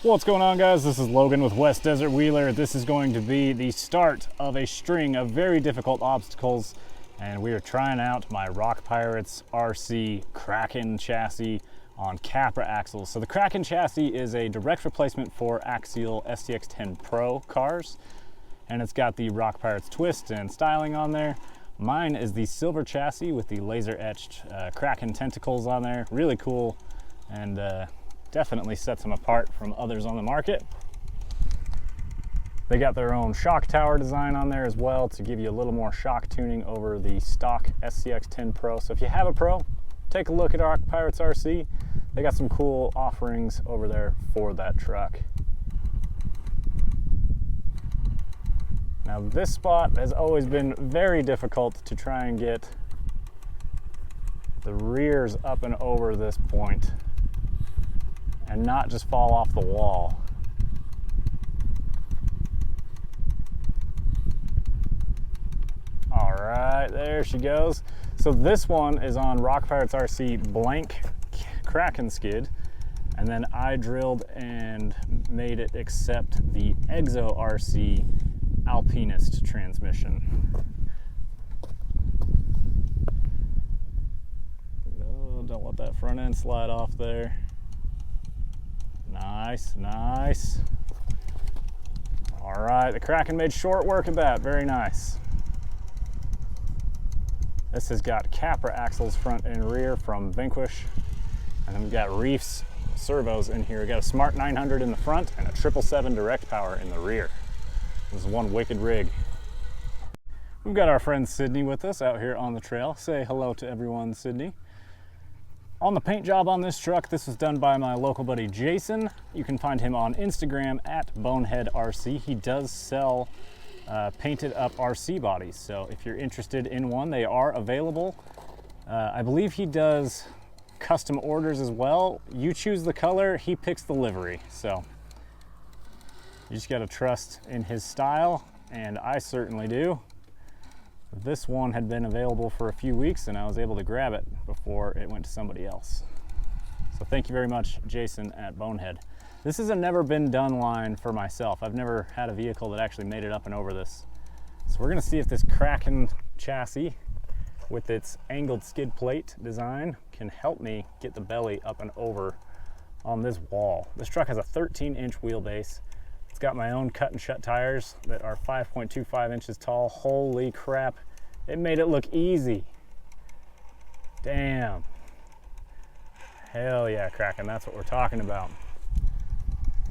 What's going on, guys? This is Logan with West Desert Wheeler. This is going to be the start of a string of very difficult obstacles, and we are trying out my Rock Pirates RC Kraken chassis on Capra axles. So the Kraken chassis is a direct replacement for Axial STX10 Pro cars, and it's got the Rock Pirates twist and styling on there. Mine is the silver chassis with the laser etched Kraken tentacles on there. Really cool, and definitely sets them apart from others on the market. They got their own shock tower design on there as well to give you a little more shock tuning over the stock STX10 Pro. So if you have a Pro, take a look at Rock Pirates RC. They got some cool offerings over there for that truck. Now this spot has always been very difficult to try and get the rears up and over this point and not just fall off the wall. All right, there she goes. So this one is on Rock Pirates RC blank Kraken skid, and then I drilled and made it accept the Exo RC Alpinist transmission. Oh, don't let that front end slide off there. Nice, nice. All right, the Kraken made short work of that. Very nice. This has got Capra axles front and rear from Vanquish, and then we've got Reefs servos in here. We got a Smart 900 in the front and a 777 direct power in the rear. This is one wicked rig. We've got our friend Sydney with us out here on the trail. Say hello to everyone, Sydney. On the paint job on this truck, this was done by my local buddy Jason. You can find him on Instagram at Bonehead RC. He does sell painted up RC bodies, so if you're interested in one, they are available. I believe he does custom orders as well. You choose the color, he picks the livery, so you just gotta trust in his style, and I certainly do. This one had been available for a few weeks and I was able to grab it before it went to somebody else. So thank you very much, Jason at Bonehead. This is a never been done line for myself. I've never had a vehicle that actually made it up and over this. So we're gonna see if this Kraken chassis with its angled skid plate design can help me get the belly up and over on this wall. This truck has a 13-inch wheelbase. It's got my own cut and shut tires that are 5.25 inches tall. Holy crap, it made it look easy. Damn. Hell yeah, Kraken, that's what we're talking about.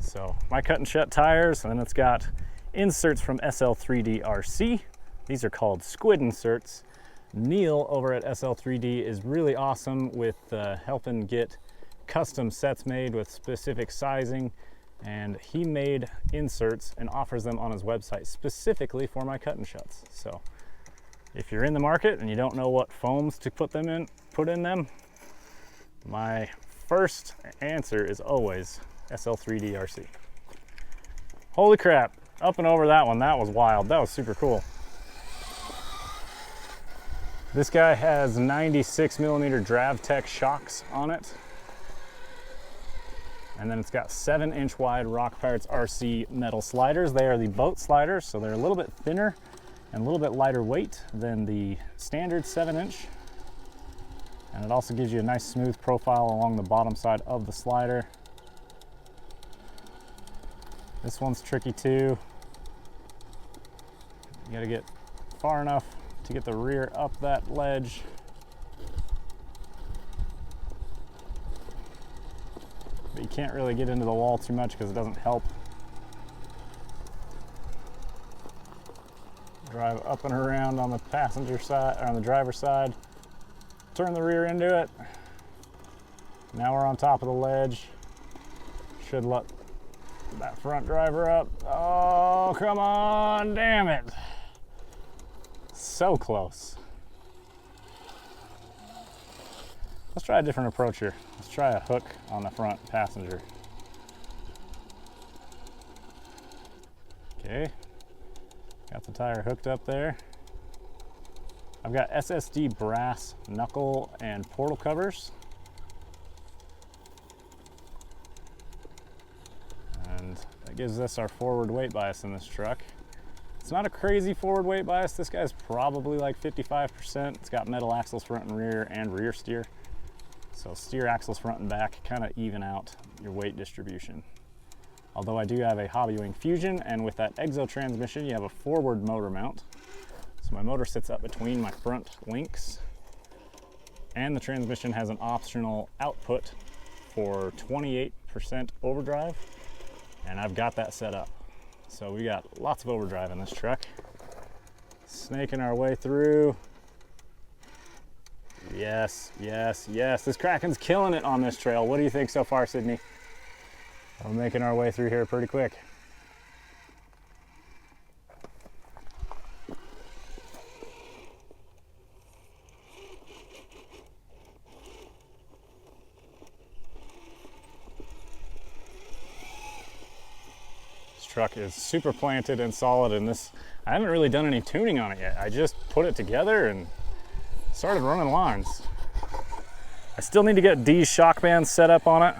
So my cut and shut tires, and then it's got inserts from SL3D RC. These are called squid inserts. Neil over at SL3D is really awesome with helping get custom sets made with specific sizing, and he made inserts and offers them on his website specifically for my cut and shuts. So if you're in the market and you don't know what foams to put in them, my first answer is always SL3D RC. Holy crap, up and over that one, that was wild. That was super cool. This guy has 96mm DravTech shocks on it. And then it's got 7-inch wide Rock Pirates RC metal sliders. They are the boat sliders, so they're a little bit thinner and a little bit lighter weight than the standard 7-inch. And it also gives you a nice smooth profile along the bottom side of the slider. This one's tricky too. You gotta get far enough to get the rear up that ledge. But you can't really get into the wall too much because it doesn't help. Drive up and around on the passenger side, or on the driver's side. Turn the rear into it. Now we're on top of the ledge. Should let that front driver up. Oh, come on, damn it. So close. Let's try a different approach here. Let's try a hook on the front passenger. Okay, got the tire hooked up there. I've got SSD brass knuckle and portal covers. gives us our forward weight bias in this truck. It's not a crazy forward weight bias. This guy's probably like 55%. It's got metal axles front and rear steer. So steer axles front and back kind of even out your weight distribution. Although I do have a Hobbywing Fusion, and with that Exo transmission, you have a forward motor mount. So my motor sits up between my front links, and the transmission has an optional output for 28% overdrive, and I've got that set up. So we got lots of overdrive in this truck. Snaking our way through. Yes, yes, yes. This Kraken's killing it on this trail. What do you think so far, Sydney? We're making our way through here pretty quick. Truck is super planted and solid, and this, I haven't really done any tuning on it yet. I just put it together and started running lines. I still need to get D's shock bands set up on it.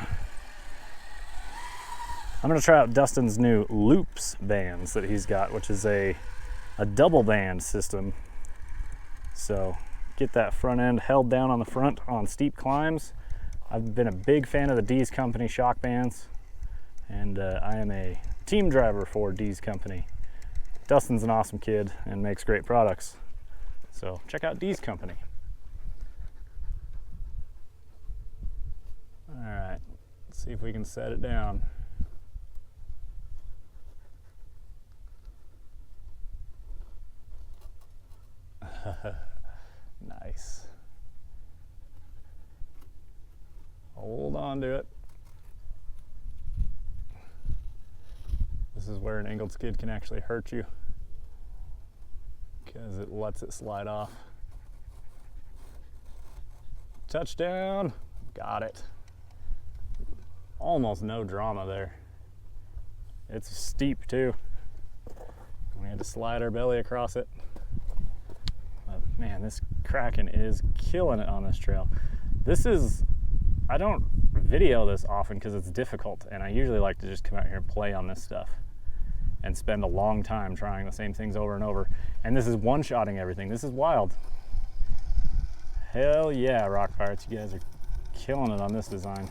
I'm gonna try out Dustin's new loops bands that he's got, which is a double band system. So get that front end held down on the front on steep climbs. I've been a big fan of the D's Company shock bands, and I am a team driver for D's Company. Dustin's an awesome kid and makes great products. So check out D's Company. All right, let's see if we can set it down. Nice. Hold on to it. This is where an angled skid can actually hurt you, because it lets it slide off. Touchdown. Got it. Almost no drama there. It's steep too. We had to slide our belly across it. But man, this Kraken is killing it on this trail. This is, I don't video this often because it's difficult, and I usually like to just come out here and play on this stuff and spend a long time trying the same things over and over. And this is one-shotting everything. This is wild. Hell yeah, Rock Pirates, you guys are killing it on this design.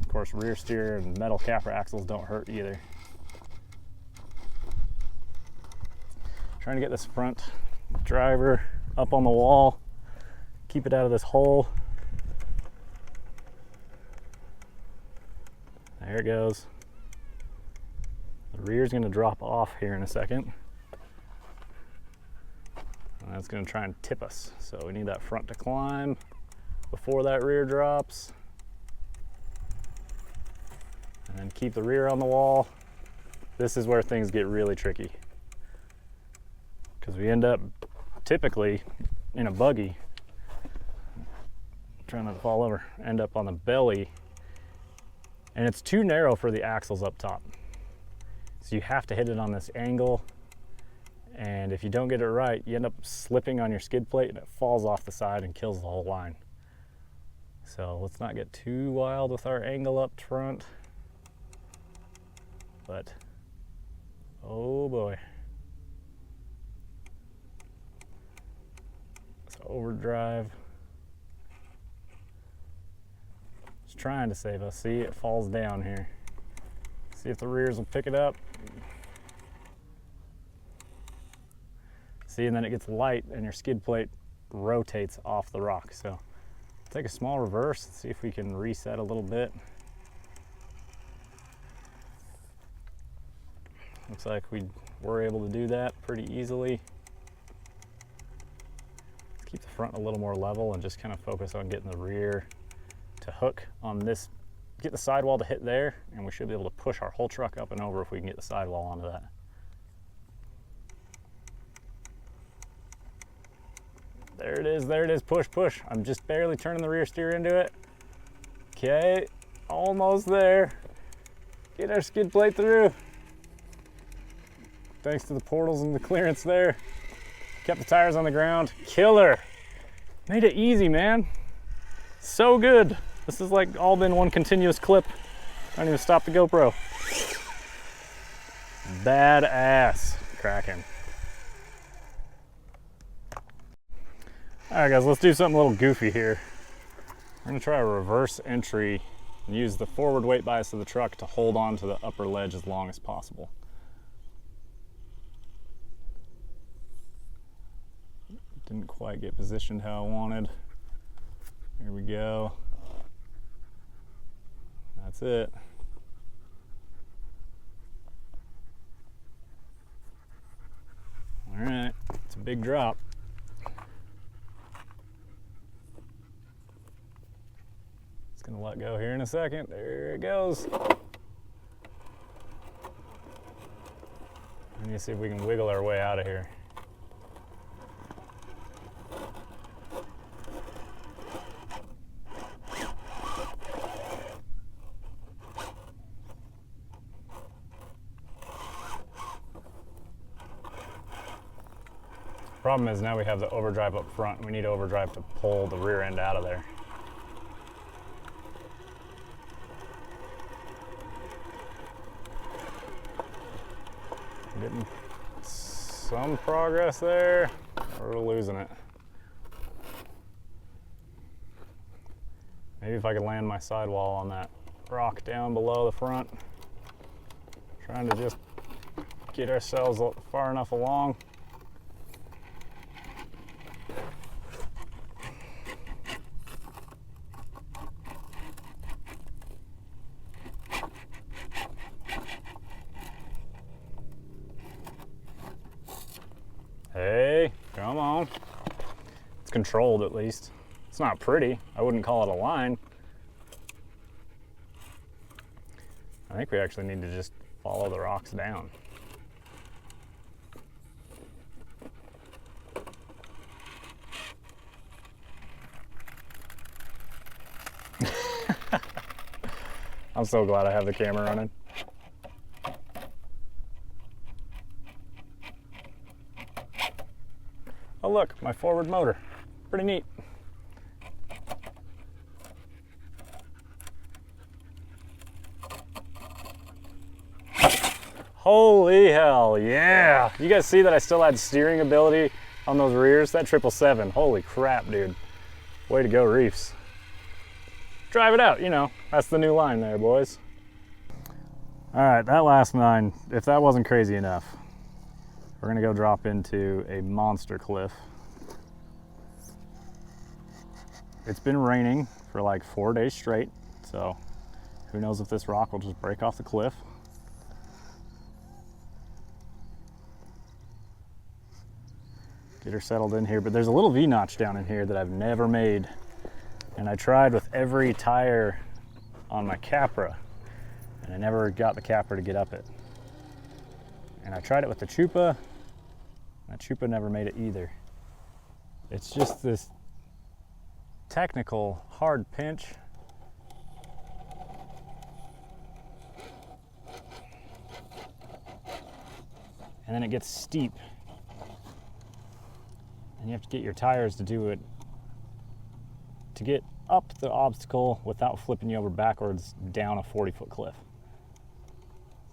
Of course, rear steer and metal Capra axles don't hurt either. Trying to get this front driver up on the wall, keep it out of this hole. There it goes. The rear's gonna drop off here in a second. And that's gonna try and tip us. So we need that front to climb before that rear drops. And then keep the rear on the wall. This is where things get really tricky, because we end up typically in a buggy, trying not to fall over, end up on the belly, and it's too narrow for the axles up top. So you have to hit it on this angle, and if you don't get it right, you end up slipping on your skid plate and it falls off the side and kills the whole line. So let's not get too wild with our angle up front. But, oh boy. It's overdrive. It's trying to save us. See, it falls down here. See if the rears will pick it up. See, and then it gets light and your skid plate rotates off the rock. So take a small reverse and see if we can reset a little bit. Looks like we were able to do that pretty easily. Let's keep the front a little more level and just kind of focus on getting the rear to hook on this, get the sidewall to hit there, and we should be able to push our whole truck up and over if we can get the sidewall onto that. There it is, push, push. I'm just barely turning the rear steer into it. Okay, almost there. Get our skid plate through. Thanks to the portals and the clearance there. Kept the tires on the ground. Killer. Made it easy, man. So good. This has like all been one continuous clip Don't even stop the GoPro. Badass Kraken. Alright guys, let's do something a little goofy here. We're gonna try a reverse entry and use the forward weight bias of the truck to hold on to the upper ledge as long as possible. Didn't quite get positioned how I wanted. Here we go. That's it. All right, it's a big drop. It's gonna let go here in a second. There it goes. I need to see if we can wiggle our way out of here. Problem is now we have the overdrive up front and we need overdrive to pull the rear end out of there. Getting some progress there. We're losing it. Maybe if I could land my sidewall on that rock down below the front. Trying to just get ourselves far enough along. Hey, come on. It's controlled at least. It's not pretty. I wouldn't call it a line. I think we actually need to just follow the rocks down. I'm so glad I have the camera running. Oh look, my forward motor. Pretty neat. Holy hell, yeah! You guys see that I still had steering ability on those rears? That 777, holy crap, dude. Way to go, Reefs. Drive it out, you know, that's the new line there, boys. All right, that last 9, if that wasn't crazy enough, we're gonna go drop into a monster cliff. It's been raining for like 4 days straight, so who knows if this rock will just break off the cliff. Get her settled in here, but there's a little V-notch down in here that I've never made. And I tried with every tire on my Capra, and I never got the Capra to get up it. And I tried it with the Chupa. That Chupa never made it either. It's just this technical hard pinch. And then it gets steep. And you have to get your tires to do it, to get up the obstacle without flipping you over backwards down a 40-foot cliff.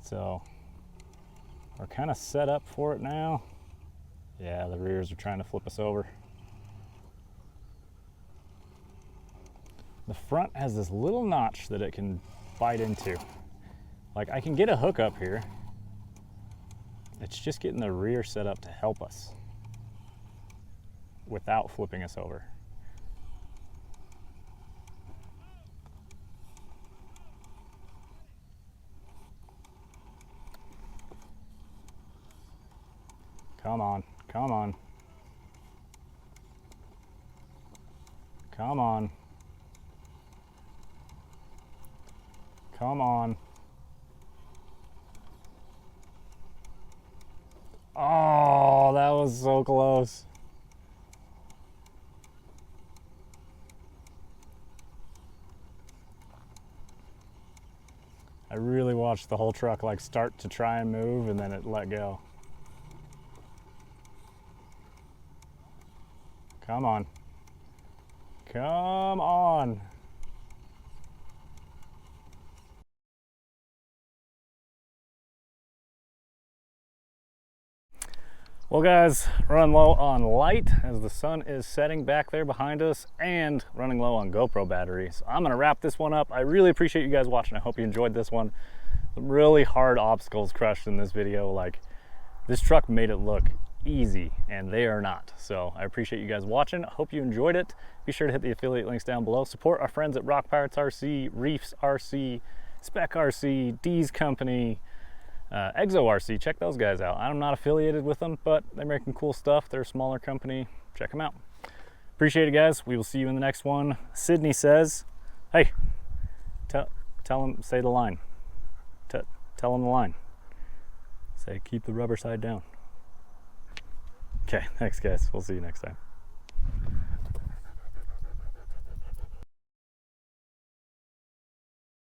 So we're kind of set up for it now. Yeah, the rears are trying to flip us over. The front has this little notch that it can bite into. Like, I can get a hook up here. It's just getting the rear set up to help us without flipping us over. Come on, come on. Come on. Come on. Oh, that was so close. I really watched the whole truck like start to try and move and then it let go. Come on. Come on. Well guys, running low on light as the sun is setting back there behind us, and running low on GoPro batteries. So I'm gonna wrap this one up. I really appreciate you guys watching. I hope you enjoyed this one. Some really hard obstacles crushed in this video. Like, this truck made it look easy and they are not. So I appreciate you guys watching. I hope you enjoyed it. Be sure to hit the affiliate links down below. Support our friends at Rock Pirates RC, Reefs RC, Spec RC, D's Company, Exo RC. Check those guys out. I'm not affiliated with them, but they're making cool stuff. They're a smaller company. Check them out. Appreciate it, guys. We will see you in the next one. Sydney says, hey, tell them, say the line. Tell them the line. Say, keep the rubber side down. Okay, thanks guys. We'll see you next time.